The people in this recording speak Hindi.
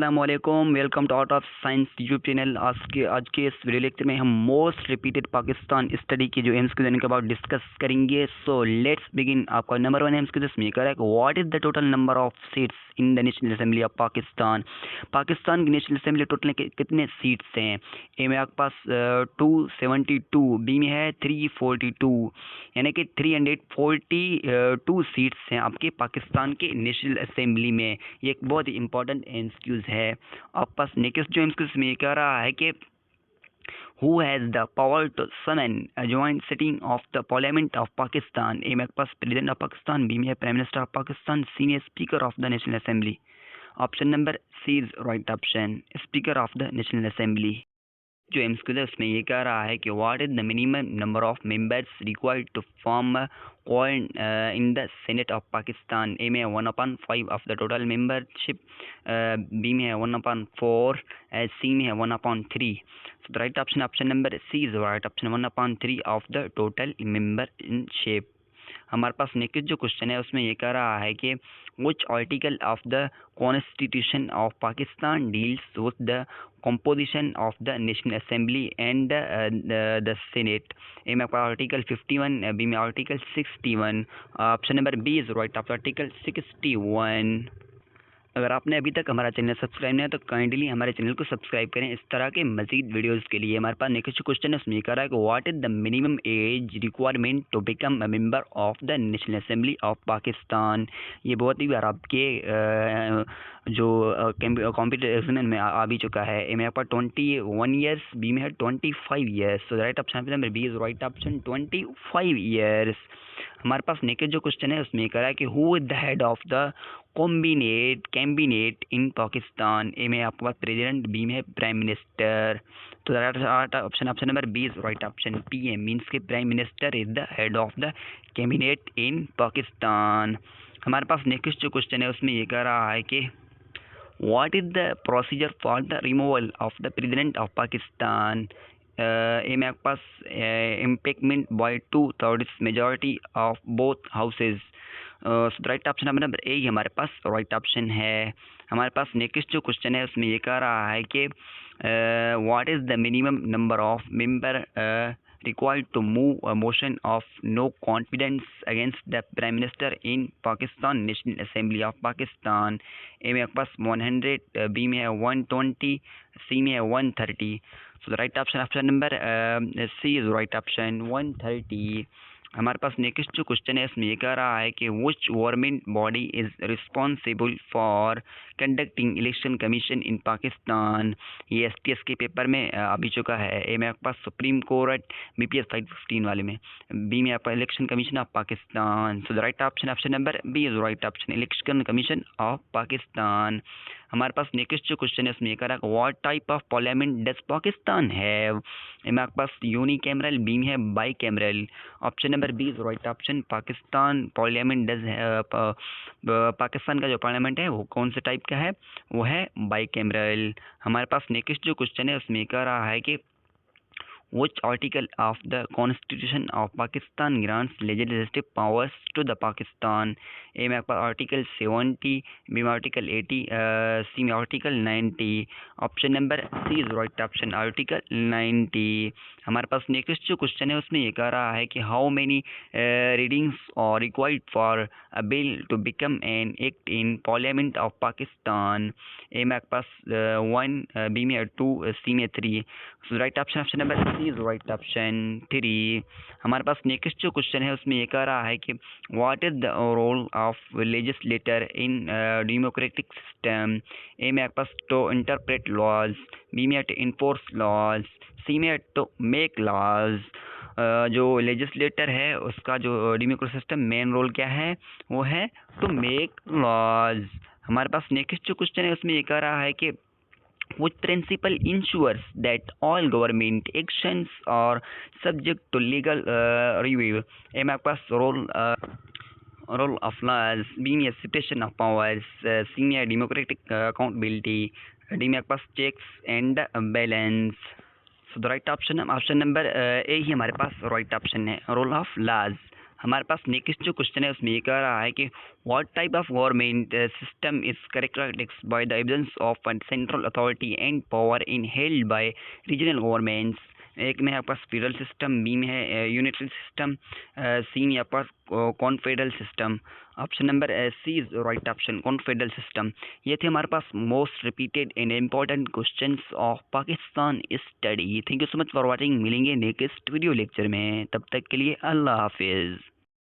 अस्सलाम वालेकुम, welcome to art of science YouTube channel. आज के इस वीडियो लेक्चर में हम मोस्ट रिपीटेड पाकिस्तान स्टडी के जो एमसीक्यू देने के बाद डिस्कस करेंगे। So let's begin. आपका नंबर 1 एमसीक्यू इसमें correct, what is the total number of seats in the national Assembly of Pakistan. Pakistan की नेशनल असेंबली टोटल कितने सीट्स हैं? ए में आपके पास 272, बी में है 342, यानी कि 342 सीट्स हैं आपके पाकिस्तान के नेशनल असेंबली में। ये एक बहुत ही इंपॉर्टेंट एमसीक्यूज है। आपके पास नेक्स्ट जो एमसीक्यूज में ये कह रहा है कि who has the power to summon a joint sitting of the parliament of Pakistan। A में आपके पास प्रेसिडेंट ऑफ पाकिस्तान, बी में है prime minister of Pakistan, C में speaker of the national assembly. Option number C is right option, speaker of the national assembly. जो एमसीक्यू है उसमें ये कह रहा है कि what is the minimum number of members required to form quorum in the senate of Pakistan. A में 1/5 of the total membership, B में है 1/4, सी में है 1/3। So the right option number C is right option, 1/3 of the total member in shape. हमारे पास नेक्स्ट जो क्वेश्चन है उसमें ये कह रहा है कि which article of the Constitution of Pakistan deals with the composition of the National Assembly and the Senate। A में आपका आर्टिकल 51, बी में article 61। Option number B is right of article 61। अगर आपने अभी तक हमारा चैनल सब्सक्राइब नहीं है तो काइंडली हमारे चैनल को सब्सक्राइब करें इस तरह के मजीद वीडियोस के लिए। हमारे पास नेक्स्ट क्वेश्चन है उसमें कह रहा है कि what is the minimum age requirement to become a member of the national Assembly of Pakistan. ये बहुत ही बार आपके जो कॉम्पिटिशन में आ भी चुका है। ए में आपका 21 ईयर्स, बी में है 25 years. So right option number B is right option, 25 years. हमारे पास नेक्स्ट जो क्वेश्चन है उसमें कह रहा है कि who is the head of the cabinet in Pakistan. A में आपके पास प्रेसिडेंट, बी में है प्राइम मिनिस्टर। तो option number B is right option, PM means के prime minister is the head of the cabinet in Pakistan. हमारे पास नेक्स्ट जो क्वेश्चन है उसमें ये कह रहा है कि what is the procedure for the removal of the president of Pakistan. A में आपके पास impeachment by 2/3 majority of both houses. Right option number A ही हमारे पास राइट ऑप्शन है। हमारे पास नेक्स्ट जो क्वेश्चन है उसमें ये कह रहा है कि what is the minimum number of member required to move a motion of no confidence against the Prime Minister in Pakistan National Assembly of Pakistan। A में आपके पास 100, बी में है 120, सी में है 130। So the right option number C is right option, 130। हमारे पास नेक्स्ट जो क्वेश्चन है उसमें ये कह रहा है कि which government body is responsible for conducting election commission इन पाकिस्तान। ये STS के पेपर में आ भी चुका है। ए में आपके पास सुप्रीम कोर्ट, BPS 515 वाले में, बी में आपका Election Commission of Pakistan. So the right option number B is right option, Election Commission of Pakistan. हमारे पास नेक्स्ट जो क्वेश्चन है उसमें ये कह रहा है what type of parliament does Pakistan have. A में आपके पास यूनिकैमरल, बी में है bicameral. Option number B is right option, Pakistan parliament does Pakistan का जो पार्लियामेंट है वो कौन से टाइप का है, वो है बाई कैमरल। हमारे पास नेक्स्ट जो क्वेश्चन है उसमें कह रहा है कि which article of the Constitution of Pakistan grants legislative powers to the Pakistan। A में आपका आर्टिकल 70, बी में आर्टिकल 80, सी में article 90। Option number C is right option, article 90। हमारे पास नेक्स्ट जो क्वेश्चन है उसमें ये कह रहा है कि how many readings are required for a bill to become an act in parliament of Pakistan. A में आपके पास 1, बी में 2, सी में 3। So right option number C is right option, 3। हमारे पास नेक्स्ट जो क्वेश्चन है उसमें ये कह रहा है कि what is the role of legislator in democratic system. A में आपके पास टू इंटरप्रेट लॉज, बी में टू इन्फोर्स लॉज, सी में टू मेक लॉज। जो लेजिस्लेटर है उसका जो डेमोक्रेटिक सिस्टम मेन रोल क्या है, वो है टू मेक लॉज। हमारे पास नेक्स्ट जो क्वेश्चन है उसमें ये कह रहा है कि which principle ensures that all government actions are subject to legal review। A में आपके पास रोल ऑफ लॉज, बी में सेपरेशन ऑफ पावर्स, सी में डेमोक्रेटिक अकाउंटेबिलिटी, डी में आपके पास checks and balance. So the right option number A ही हमारे पास राइट ऑप्शन है, रोल ऑफ लॉज। हमारे पास नेक्स्ट जो क्वेश्चन है उसमें ये कह रहा है कि what type of government system is characterised by the absence of central authority and power in held by regional governments. एक में आपके पास फेडरल सिस्टम, बी में है यूनिटरी सिस्टम, सी में आपके पास confederal system. Option number C is right option, confederal system. ये थे हमारे पास most repeated and important questions of Pakistan study. Thank you so much for watching. मिलेंगे नेक्स्ट वीडियो लेक्चर में, तब तक के लिए अल्लाह हाफिज़।